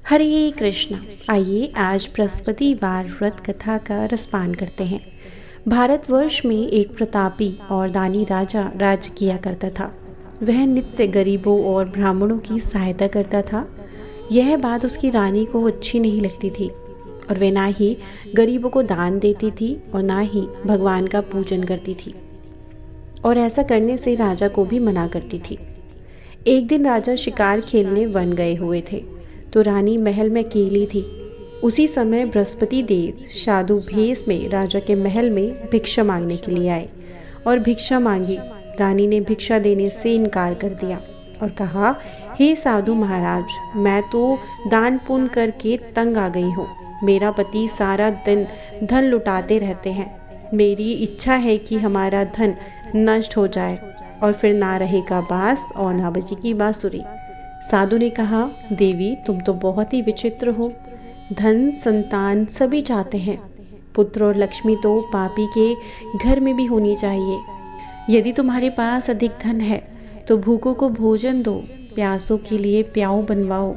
हरे कृष्णा। आइए आज बृहस्पतिवार व्रत कथा का रसपान करते हैं। भारतवर्ष में एक प्रतापी और दानी राजा राज किया करता था। वह नित्य गरीबों और ब्राह्मणों की सहायता करता था। यह बात उसकी रानी को अच्छी नहीं लगती थी और वह ना ही गरीबों को दान देती थी और ना ही भगवान का पूजन करती थी और ऐसा करने से राजा को भी मना करती थी। एक दिन राजा शिकार खेलने वन गए हुए थे तो रानी महल में अकेली थी। उसी समय बृहस्पति देव साधु भेष में राजा के महल में भिक्षा मांगने के लिए आए और भिक्षा मांगी। रानी ने भिक्षा देने से इनकार कर दिया और कहा, हे साधु महाराज, मैं तो दान पुण्य करके तंग आ गई हूँ। मेरा पति सारा दिन धन लुटाते रहते हैं। मेरी इच्छा है कि हमारा धन नष्ट हो जाए और फिर ना रहेगा बांस और ना बजेगी बांसुरी। साधु ने कहा, देवी तुम तो बहुत ही विचित्र हो। धन संतान सभी चाहते हैं। पुत्र और लक्ष्मी तो पापी के घर में भी होनी चाहिए। यदि तुम्हारे पास अधिक धन है तो भूखों को भोजन दो, प्यासों के लिए प्याऊ बनवाओ,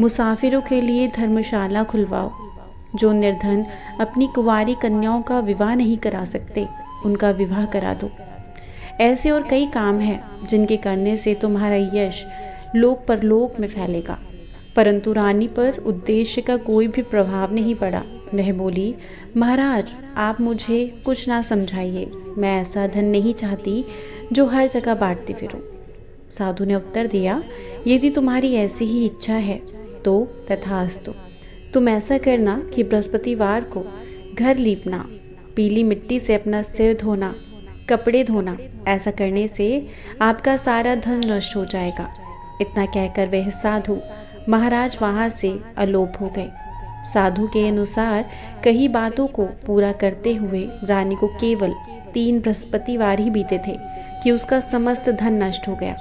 मुसाफिरों के लिए धर्मशाला खुलवाओ। जो निर्धन अपनी कुंवारी कन्याओं का विवाह नहीं करा सकते उनका विवाह करा दो। ऐसे और कई काम हैं जिनके करने से तुम्हारा यश लोक परलोक में फैलेगा। परंतु रानी पर उद्देश्य का कोई भी प्रभाव नहीं पड़ा। वह बोली, महाराज आप मुझे कुछ ना समझाइए। मैं ऐसा धन नहीं चाहती जो हर जगह बांटती फिरूं। साधु ने उत्तर दिया, यदि तुम्हारी ऐसी ही इच्छा है तो तथास्तु। तुम ऐसा करना कि बृहस्पतिवार को घर लीपना, पीली मिट्टी से अपना सिर धोना, कपड़े धोना। ऐसा करने से आपका सारा धन नष्ट हो जाएगा। इतना कहकर वह साधु महाराज वहाँ से अलोप हो गए। साधु के अनुसार कई बातों को पूरा करते हुए रानी को केवल 3 बृहस्पतिवार ही बीते थे कि उसका समस्त धन नष्ट हो गया।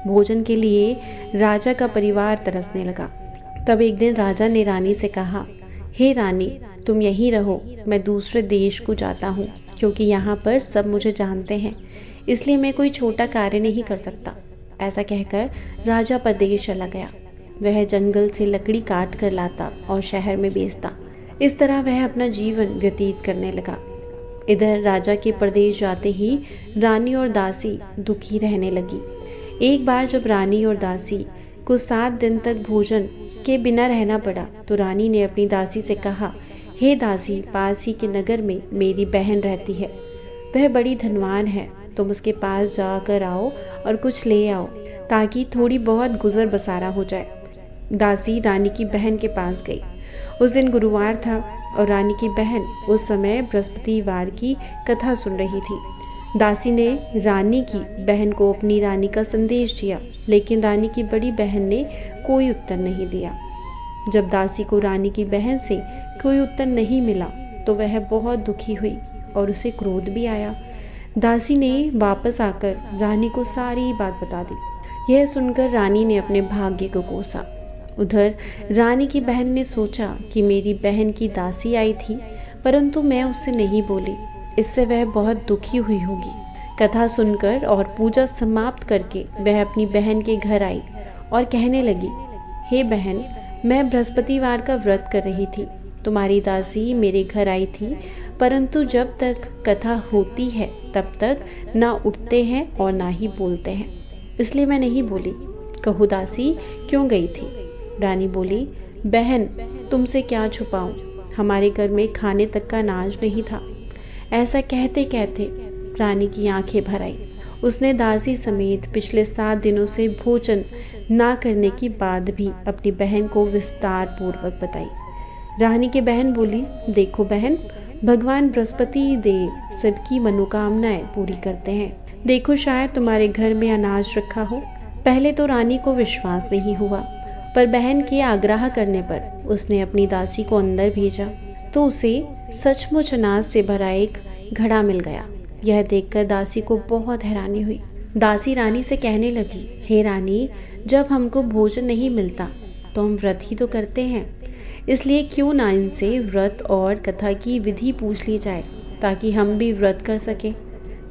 भोजन के लिए राजा का परिवार तरसने लगा। तब एक दिन राजा ने रानी से कहा, हे रानी तुम यहीं रहो, मैं दूसरे देश को जाता हूँ क्योंकि यहाँ पर सब मुझे जानते हैं, इसलिए मैं कोई छोटा कार्य नहीं कर सकता। ऐसा कहकर राजा परदेश चला गया। वह जंगल से लकड़ी काट कर लाता और शहर में बेचता। इस तरह वह अपना जीवन व्यतीत करने लगा। इधर राजा के परदेश जाते ही रानी और दासी दुखी रहने लगी। एक बार जब रानी और दासी को 7 दिन तक भोजन के बिना रहना पड़ा तो रानी ने अपनी दासी से कहा, हे दासी, पास ही के नगर में मेरी बहन रहती है। वह बड़ी धनवान है। तुम उसके पास जाकर आओ और कुछ ले आओ ताकि थोड़ी बहुत गुजर बसारा हो जाए। दासी रानी की बहन के पास गई। उस दिन गुरुवार था और रानी की बहन उस समय बृहस्पतिवार की कथा सुन रही थी। दासी ने रानी की बहन को अपनी रानी का संदेश दिया, लेकिन रानी की बड़ी बहन ने कोई उत्तर नहीं दिया। जब दासी को रानी की बहन से कोई उत्तर नहीं मिला तो वह बहुत दुखी हुई और उसे क्रोध भी आया। दासी ने वापस आकर रानी को सारी बात बता दी। यह सुनकर रानी ने अपने भाग्य को कोसा। उधर रानी की बहन ने सोचा कि मेरी बहन की दासी आई थी परंतु मैं उससे नहीं बोली, इससे वह बहुत दुखी हुई होगी। कथा सुनकर और पूजा समाप्त करके वह अपनी बहन के घर आई और कहने लगी, हे बहन, मैं बृहस्पतिवार का व्रत कर रही थी। तुम्हारी दासी मेरे घर आई थी परंतु जब तक कथा होती है तब तक ना उठते हैं और ना ही बोलते हैं, इसलिए मैं नहीं बोली। कहो दासी क्यों गई थी? रानी बोली, बहन तुमसे क्या छुपाऊं, हमारे घर में खाने तक का अनाज नहीं था। ऐसा कहते कहते रानी की आंखें भर आई। उसने दासी समेत पिछले 7 दिनों से भोजन ना करने की बात भी अपनी बहन को विस्तार पूर्वक बताई। रानी की बहन बोली, देखो बहन, भगवान बृहस्पति देव सबकी मनोकामनाएं पूरी करते हैं। देखो शायद तुम्हारे घर में अनाज रखा हो। पहले तो रानी को विश्वास नहीं हुआ, पर बहन के आग्रह करने पर उसने अपनी दासी को अंदर भेजा तो उसे सचमुच अनाज से भरा एक घड़ा मिल गया। यह देखकर दासी को बहुत हैरानी हुई। दासी रानी से कहने लगी, हे रानी, जब हमको भोजन नहीं मिलता तो हम व्रत ही तो करते हैं, इसलिए क्यों ना इनसे व्रत और कथा की विधि पूछ ली जाए ताकि हम भी व्रत कर सकें।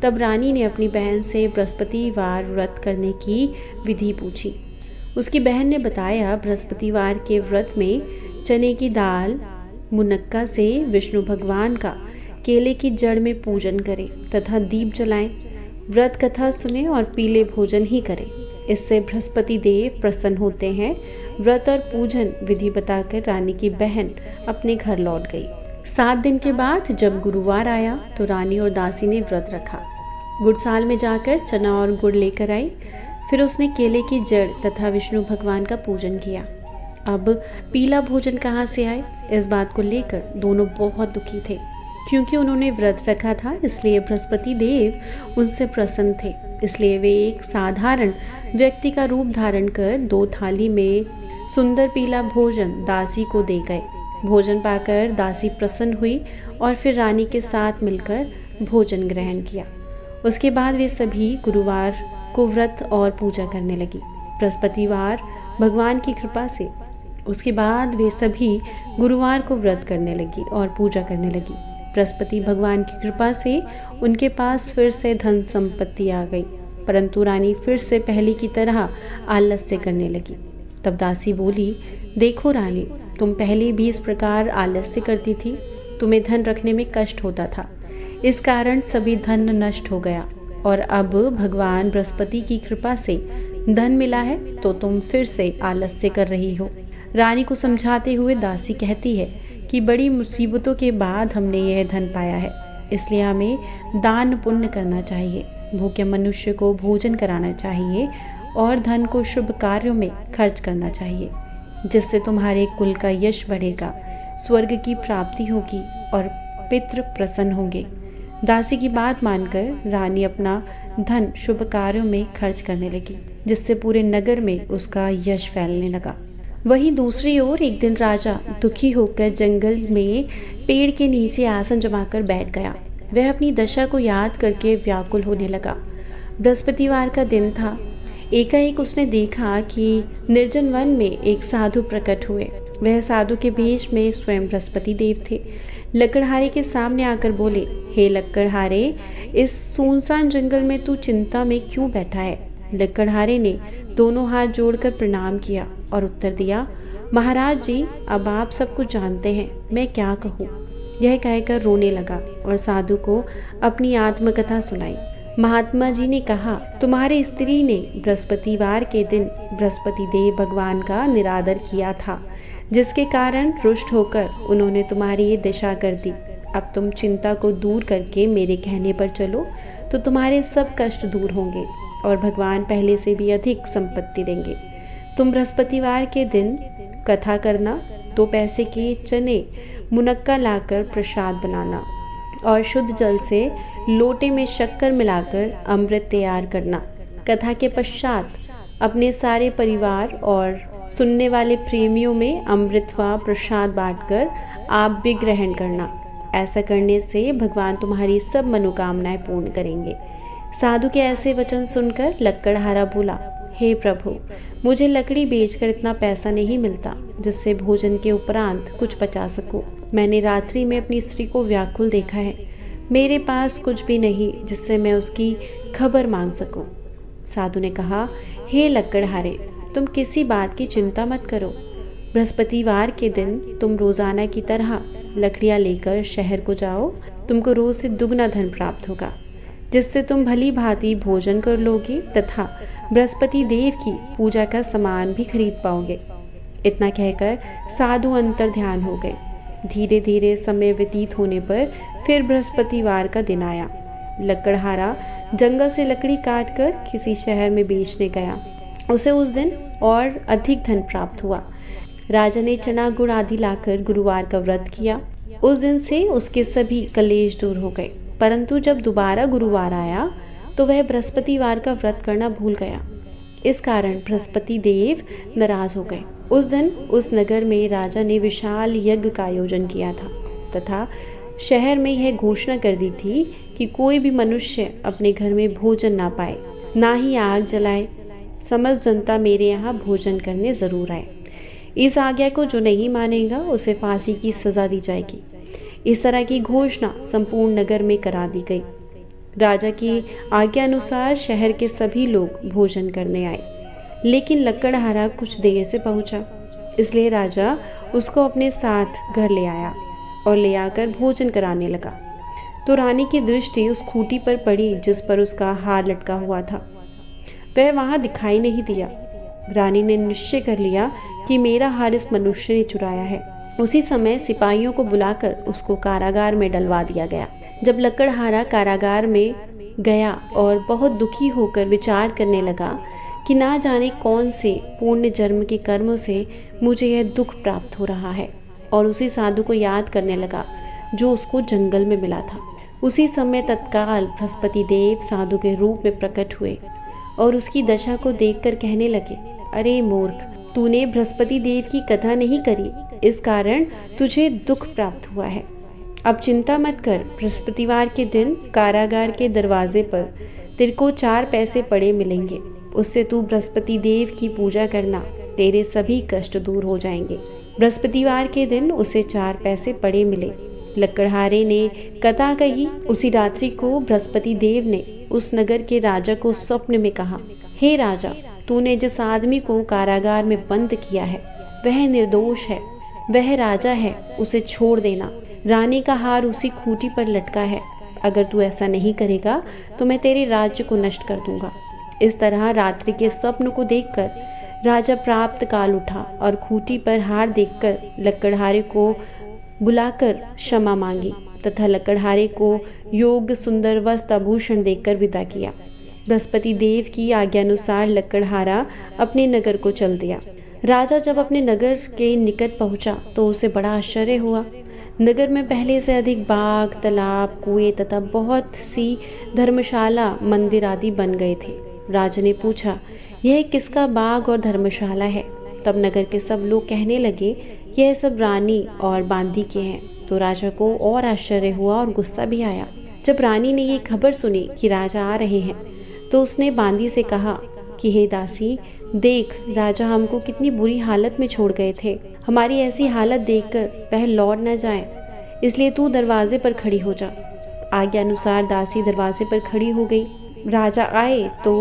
तब रानी ने अपनी बहन से बृहस्पतिवार व्रत करने की विधि पूछी। उसकी बहन ने बताया, बृहस्पतिवार के व्रत में चने की दाल मुनक्का से विष्णु भगवान का केले की जड़ में पूजन करें तथा दीप जलाएं। व्रत कथा सुने और पीले भोजन ही करें। इससे बृहस्पति देव प्रसन्न होते हैं। व्रत और पूजन विधि बताकर रानी की बहन अपने घर लौट गई। 7 दिन के बाद जब गुरुवार आया तो रानी और दासी ने व्रत रखा। गुड़साल में जाकर चना और गुड़ लेकर आई। फिर उसने केले की जड़ तथा विष्णु भगवान का पूजन किया। अब पीला भोजन कहाँ से आए, इस बात को लेकर दोनों बहुत दुखी थे। क्योंकि उन्होंने व्रत रखा था, इसलिए बृहस्पति देव उनसे प्रसन्न थे। इसलिए वे एक साधारण व्यक्ति का रूप धारण कर 2 थाली में सुंदर पीला भोजन दासी को दे गए। भोजन पाकर दासी प्रसन्न हुई और फिर रानी के साथ मिलकर भोजन ग्रहण किया। उसके बाद वे सभी गुरुवार को व्रत और पूजा करने लगी। बृहस्पतिवार भगवान की कृपा से उसके बाद वे सभी गुरुवार को व्रत करने लगी और पूजा करने लगी। बृहस्पति भगवान की कृपा से उनके पास फिर से धन संपत्ति आ गई, परंतु रानी फिर से पहले की तरह आलस्य करने लगी। तब दासी बोली, देखो रानी, तुम पहले भी इस प्रकार आलस्य करती थी। तुम्हें धन रखने में कष्ट होता था, इस कारण सभी धन नष्ट हो गया और अब भगवान बृहस्पति की कृपा से धन मिला है तो तुम फिर से आलस्य कर रही हो। रानी को समझाते हुए दासी कहती है कि बड़ी मुसीबतों के बाद हमने यह धन पाया है, इसलिए हमें दान पुण्य करना चाहिए, भूखे मनुष्य को भोजन कराना चाहिए और धन को शुभ कार्यों में खर्च करना चाहिए, जिससे तुम्हारे कुल का यश बढ़ेगा, स्वर्ग की प्राप्ति होगी और पितृ प्रसन्न होंगे। दासी की बात मानकर रानी अपना धन शुभ कार्यों में खर्च करने लगी, जिससे पूरे नगर में उसका यश फैलने लगा। वहीं दूसरी ओर एक दिन राजा दुखी होकर जंगल में पेड़ के नीचे आसन जमाकर बैठ गया। वह अपनी दशा को याद करके व्याकुल होने लगा। बृहस्पतिवार का दिन था। एकाएक उसने देखा कि निर्जन वन में एक साधु प्रकट हुए। वह साधु के वेश में स्वयं बृहस्पति देव थे। लकड़हारे के सामने आकर बोले, हे लकड़हारे, इस सुनसान जंगल में तू चिंता में क्यों बैठा है? लकड़हारे ने दोनों हाथ जोड़कर प्रणाम किया और उत्तर दिया, महाराज जी, अब आप सब कुछ जानते हैं, मैं क्या कहूँ। यह कहकर रोने लगा और साधु को अपनी आत्मकथा सुनाई। महात्मा जी ने कहा, तुम्हारी स्त्री ने बृहस्पतिवार के दिन बृहस्पति देव भगवान का निरादर किया था, जिसके कारण रुष्ट होकर उन्होंने तुम्हारी ये दशा कर दी। अब तुम चिंता को दूर करके मेरे कहने पर चलो तो तुम्हारे सब कष्ट दूर होंगे और भगवान पहले से भी अधिक संपत्ति देंगे। तुम बृहस्पतिवार के दिन कथा करना, 2 पैसे के चने मुनक्का लाकर प्रसाद बनाना और शुद्ध जल से लोटे में शक्कर मिलाकर अमृत तैयार करना। कथा के पश्चात अपने सारे परिवार और सुनने वाले प्रेमियों में अमृत व प्रसाद बांटकर आप भी ग्रहण करना। ऐसा करने से भगवान तुम्हारी सब मनोकामनाएं पूर्ण करेंगे। साधु के ऐसे वचन सुनकर लकड़हारा बोला, हे प्रभु, मुझे लकड़ी बेचकर इतना पैसा नहीं मिलता जिससे भोजन के उपरांत कुछ बचा सकूं। मैंने रात्रि में अपनी स्त्री को व्याकुल देखा है। मेरे पास कुछ भी नहीं जिससे मैं उसकी खबर मांग सकूं। साधु ने कहा, हे लकड़हारे, तुम किसी बात की चिंता मत करो। बृहस्पतिवार के दिन तुम रोजाना की तरह लकड़ियाँ लेकर शहर को जाओ। तुमको रोज से दुगना धन प्राप्त होगा, जिससे तुम भली भांति भोजन कर लोगे तथा बृहस्पति देव की पूजा का सामान भी खरीद पाओगे। इतना कहकर साधु अंतर ध्यान हो गए। धीरे धीरे समय व्यतीत होने पर फिर बृहस्पतिवार का दिन आया। लकड़हारा जंगल से लकड़ी काटकर किसी शहर में बेचने गया। उसे उस दिन और अधिक धन प्राप्त हुआ। राजा ने चना गुड़ आदि लाकर गुरुवार का व्रत किया। उस दिन से उसके सभी कलेश दूर हो गए। परंतु जब दोबारा गुरुवार आया तो वह बृहस्पतिवार का व्रत करना भूल गया। इस कारण बृहस्पति देव नाराज हो गए। उस दिन उस नगर में राजा ने विशाल यज्ञ का आयोजन किया था तथा शहर में यह घोषणा कर दी थी कि कोई भी मनुष्य अपने घर में भोजन ना पाए, ना ही आग जलाए। समस्त जनता मेरे यहाँ भोजन करने जरूर आए। इस आज्ञा को जो नहीं मानेगा उसे फांसी की सजा दी जाएगी। इस तरह की घोषणा संपूर्ण नगर में करा दी गई। राजा की आज्ञा अनुसार शहर के सभी लोग भोजन करने आए। लेकिन लकड़हारा कुछ देर से पहुंचा, इसलिए राजा उसको अपने साथ घर ले आया और ले आकर भोजन कराने लगा। तो रानी की दृष्टि उस खूंटी पर पड़ी जिस पर उसका हार लटका हुआ था। वह वहाँ दिखाई नहीं दिया। रानी ने निश्चय कर लिया कि मेरा हार इस मनुष्य ने चुराया है। उसी समय सिपाहियों को बुलाकर उसको कारागार में डलवा दिया गया। जब लकड़हारा कारागार में गया और बहुत दुखी होकर विचार करने लगा कि ना जाने कौन से पुण्य जन्म के कर्मों से मुझे यह दुख प्राप्त हो रहा है, और उसी साधु को याद करने लगा जो उसको जंगल में मिला था। उसी समय तत्काल बृहस्पति देव साधु के रूप में प्रकट हुए और उसकी दशा को देखकर कहने लगे, अरे मूर्ख, तूने बृहस्पति देव की कथा नहीं करी, इस कारण तुझे दुख प्राप्त हुआ है। अब चिंता मत कर, बृहस्पतिवार के दिन कारागार के दरवाजे पर तेरे को 4 पैसे पड़े मिलेंगे। उससे तू बृहस्पति देव की पूजा करना, तेरे सभी कष्ट दूर हो जाएंगे। बृहस्पतिवार के दिन उसे 4 पैसे पड़े मिले। लकड़हारे ने कथा कही। उसी रात्रि को बृहस्पति देव ने उस नगर के राजा को स्वप्न में कहा, हे राजा, तूने जिस आदमी को कारागार में बंद किया है वह निर्दोष है, वह राजा है, उसे छोड़ देना। रानी का हार उसी खूंटी पर लटका है। अगर तू ऐसा नहीं करेगा तो मैं तेरे राज्य को नष्ट कर दूंगा। इस तरह रात्रि के स्वप्न को देखकर राजा प्राप्त काल उठा और खूंटी पर हार देखकर लकड़हारे को बुलाकर क्षमा मांगी तथा लकड़हारे को योग्य सुंदर वस्त्र आभूषण देकर विदा किया। बृहस्पति देव की आज्ञानुसार लकड़हारा अपने नगर को चल दिया। राजा जब अपने नगर के निकट पहुंचा तो उसे बड़ा आश्चर्य हुआ। नगर में पहले से अधिक बाग, तालाब, कुएं तथा बहुत सी धर्मशाला, मंदिर आदि बन गए थे। राजा ने पूछा, यह किसका बाग और धर्मशाला है? तब नगर के सब लोग कहने लगे, यह सब रानी और बांदी के हैं। तो राजा को और आश्चर्य हुआ और गुस्सा भी आया। जब रानी ने ये खबर सुनी कि राजा आ रहे हैं तो उसने बांदी से कहा कि हे दासी, देख, राजा हमको कितनी बुरी हालत में छोड़ गए थे। हमारी ऐसी हालत देखकर वह लौट न जाए, इसलिए तू दरवाजे पर खड़ी हो जा। आज्ञा अनुसार दासी दरवाजे पर खड़ी हो गई। राजा आए तो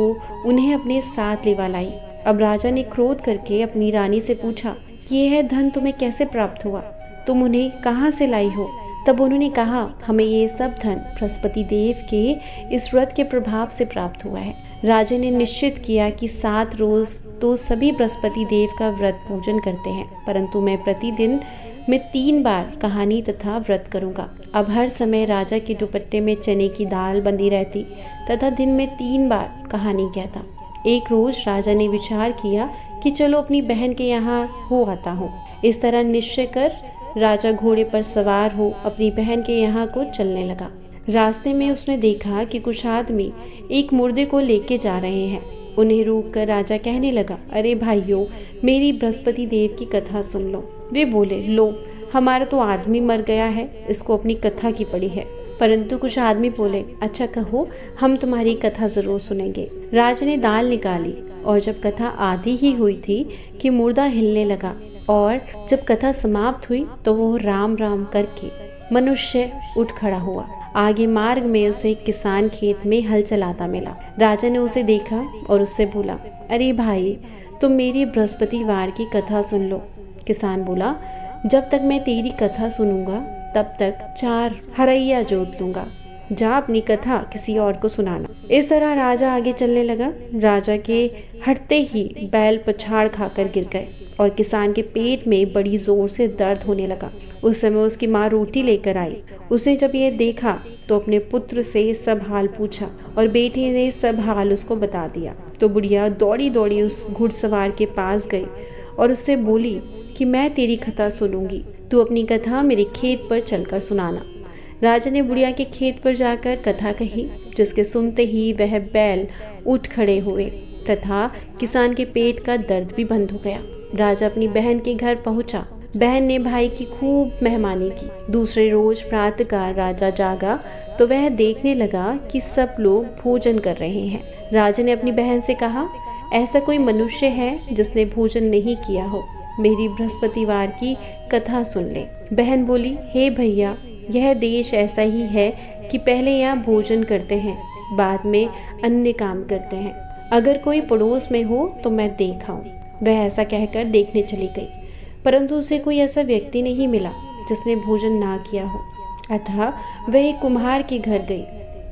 उन्हें अपने साथ लेवा लाई। अब राजा ने क्रोध करके अपनी रानी से पूछा कि यह धन तुम्हें कैसे प्राप्त हुआ? तुम उन्हें कहाँ से लाई हो? तब उन्होंने कहा, हमें ये सब धन बृहस्पति देव के इस व्रत के प्रभाव से प्राप्त हुआ है। राजा ने निश्चित किया कि 7 रोज तो सभी बृहस्पति देव का व्रत पूजन करते हैं, परंतु मैं प्रतिदिन में 3 बार कहानी तथा व्रत करूंगा। अब हर समय राजा के दुपट्टे में चने की दाल बंधी रहती तथा दिन में 3 बार कहानी कहता। एक रोज राजा ने विचार किया कि चलो अपनी बहन के यहाँ हो आता हूँ। इस तरह निश्चय कर राजा घोड़े पर सवार हो अपनी बहन के यहाँ को चलने लगा। रास्ते में उसने देखा कि कुछ आदमी एक मुर्दे को लेके जा रहे हैं। उन्हें रोककर राजा कहने लगा, अरे भाइयों, मेरी बृहस्पति देव की कथा सुन लो। वे बोले, लो, हमारा तो आदमी मर गया है, इसको अपनी कथा की पड़ी है। परंतु कुछ आदमी बोले, अच्छा कहो, हम तुम्हारी कथा जरूर सुनेंगे। राजा ने दाल निकाली और जब कथा आधी ही हुई थी कि मुर्दा हिलने लगा, और जब कथा समाप्त हुई तो वो राम राम करके मनुष्य उठ खड़ा हुआ। आगे मार्ग में उसे एक किसान खेत में हल चलाता मिला। राजा ने उसे देखा और उससे बोला, अरे भाई, तुम मेरी बृहस्पतिवार की कथा सुन लो। किसान बोला, जब तक मैं तेरी कथा सुनूंगा तब तक 4 हरैया जोत लूंगा। जा अपनी कथा किसी और को सुनाना। इस तरह राजा आगे चलने लगा। राजा के हटते ही बैल पछाड़ खाकर गिर गए और किसान के पेट में बड़ी जोर से दर्द होने लगा। उस समय उसकी माँ रोटी लेकर आई। उसने जब यह देखा तो अपने पुत्र से सब हाल पूछा और बेटे ने सब हाल उसको बता दिया। तो बुढ़िया दौड़ी दौड़ी उस घुड़सवार के पास गई और उससे बोली कि मैं तेरी कथा सुनूंगी, तू अपनी कथा मेरे खेत पर चलकर सुनाना। राजा ने बुढ़िया के खेत पर जाकर कथा कही, जिसके सुनते ही वह बैल उठ खड़े हुए तथा किसान के पेट का दर्द भी बंद हो गया। राजा अपनी बहन के घर पहुंचा। बहन ने भाई की खूब मेहमानी की। दूसरे रोज प्रातःकाल राजा जागा तो वह देखने लगा कि सब लोग भोजन कर रहे हैं। राजा ने अपनी बहन से कहा, ऐसा कोई मनुष्य है जिसने भोजन नहीं किया हो? मेरी बृहस्पतिवार की कथा सुन ले। बहन बोली, हे भैया, यह देश ऐसा ही है कि पहले यहाँ भोजन करते हैं, बाद में अन्य काम करते हैं। अगर कोई पड़ोस में हो तो मैं देख आऊं। वह ऐसा कहकर देखने चली गई, परंतु उसे कोई ऐसा व्यक्ति नहीं मिला जिसने भोजन ना किया हो। अतः वह एक कुम्हार के घर गई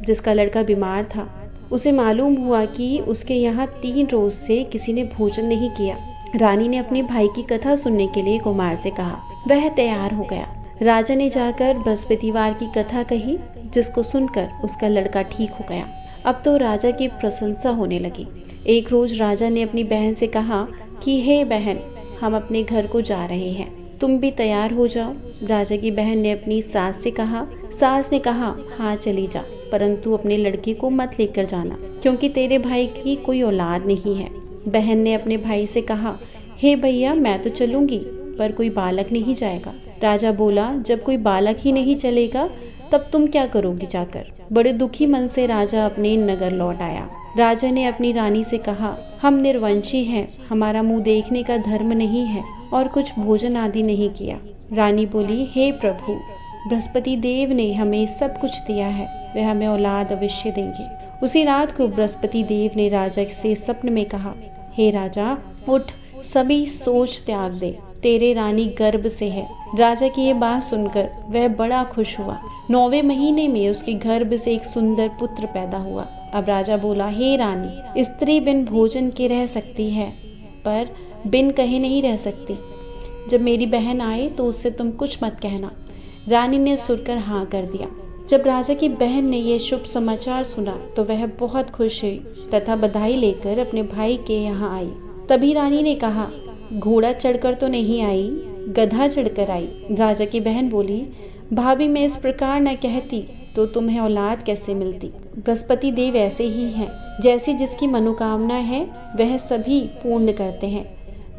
जिसका लड़का बीमार था। उसे मालूम हुआ कि उसके यहाँ 3 रोज से किसी ने भोजन नहीं किया। रानी ने अपने भाई की कथा सुनने के लिए कुम्हार से कहा। वह तैयार हो गया। राजा ने जाकर बृहस्पतिवार की कथा कही, जिसको सुनकर उसका लड़का ठीक हो गया। अब तो राजा की प्रशंसा होने लगी। एक रोज राजा ने अपनी बहन से कहा कि हे बहन, हम अपने घर को जा रहे हैं, तुम भी तैयार हो जाओ। राजा की बहन ने अपनी सास से कहा। सास ने कहा, हाँ चली जा, परंतु अपने लड़के को मत लेकर जाना, क्योंकि तेरे भाई की कोई औलाद नहीं है। बहन ने अपने भाई से कहा, हे भैया, मैं तो चलूंगी, पर कोई बालक नहीं जाएगा। राजा बोला, जब कोई बालक ही नहीं चलेगा तब तुम क्या करोगी जाकर। बड़े दुखी मन से राजा अपने नगर लौट आया। राजा ने अपनी रानी से कहा, हम निर्वंशी हैं, हमारा मुंह देखने का धर्म नहीं है और कुछ भोजन आदि नहीं किया। रानी बोली, हे प्रभु, बृहस्पति देव ने हमें सब कुछ दिया है, वह हमें औलाद अवश्य देंगे। उसी रात को बृहस्पति देव ने राजा से सपने में कहा, हे राजा, उठ, सभी सोच त्याग दे, तेरे रानी गर्भ से है। राजा की ये बात सुनकर वह बड़ा खुश हुआ। 9वें महीने में उसके गर्भ से एक सुंदर पुत्र पैदा हुआ। अब राजा बोला, हे रानी, स्त्री बिन भोजन के रह सकती है, पर बिन कहे नहीं रह सकती। जब मेरी बहन आए तो उससे तुम कुछ मत कहना। रानी ने सुनकर हाँ कर दिया। जब राजा की बहन ने यह शुभ समाचार सुना तो वह बहुत खुश हुई तथा बधाई लेकर अपने भाई के यहाँ आई। तभी रानी ने कहा, घोड़ा चढ़कर तो नहीं आई, गधा चढ़कर आई। राजा की बहन बोली, भाभी, मैं इस प्रकार न कहती तो तुम्हें औलाद कैसे मिलती। बृहस्पति देव ऐसे ही हैं, जैसी जिसकी मनोकामना है वह सभी पूर्ण करते हैं।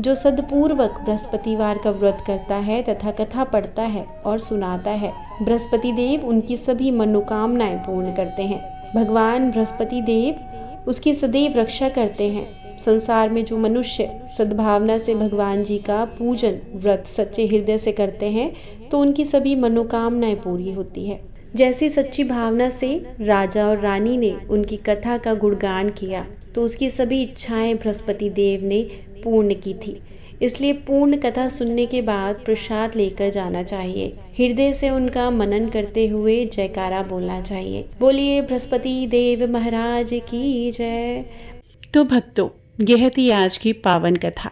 जो सदपूर्वक बृहस्पतिवार का व्रत करता है तथा कथा पढ़ता है और सुनाता है, बृहस्पति देव उनकी सभी मनोकामनाएं पूर्ण करते हैं। भगवान बृहस्पति देव उसकी सदैव रक्षा करते हैं। संसार में जो मनुष्य सद्भावना से भगवान जी का पूजन व्रत सच्चे हृदय से करते हैं तो उनकी सभी मनोकामनाएं पूरी होती है। जैसी सच्ची भावना से राजा और रानी ने उनकी कथा का गुणगान किया तो उसकी सभी इच्छाएं बृहस्पति देव ने पूर्ण की थी। इसलिए पूर्ण कथा सुनने के बाद प्रसाद लेकर जाना चाहिए। हृदय से उनका मनन करते हुए जयकारा बोलना चाहिए। बोलिए बृहस्पति देव महाराज की जय। तो भक्तों, यह थी आज की पावन कथा।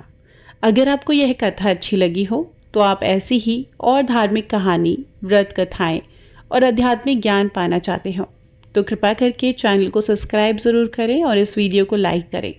अगर आपको यह कथा अच्छी लगी हो तो आप ऐसी ही और धार्मिक कहानी, व्रत कथाएं और आध्यात्मिक ज्ञान पाना चाहते हो तो कृपा करके चैनल को सब्सक्राइब ज़रूर करें और इस वीडियो को लाइक करें।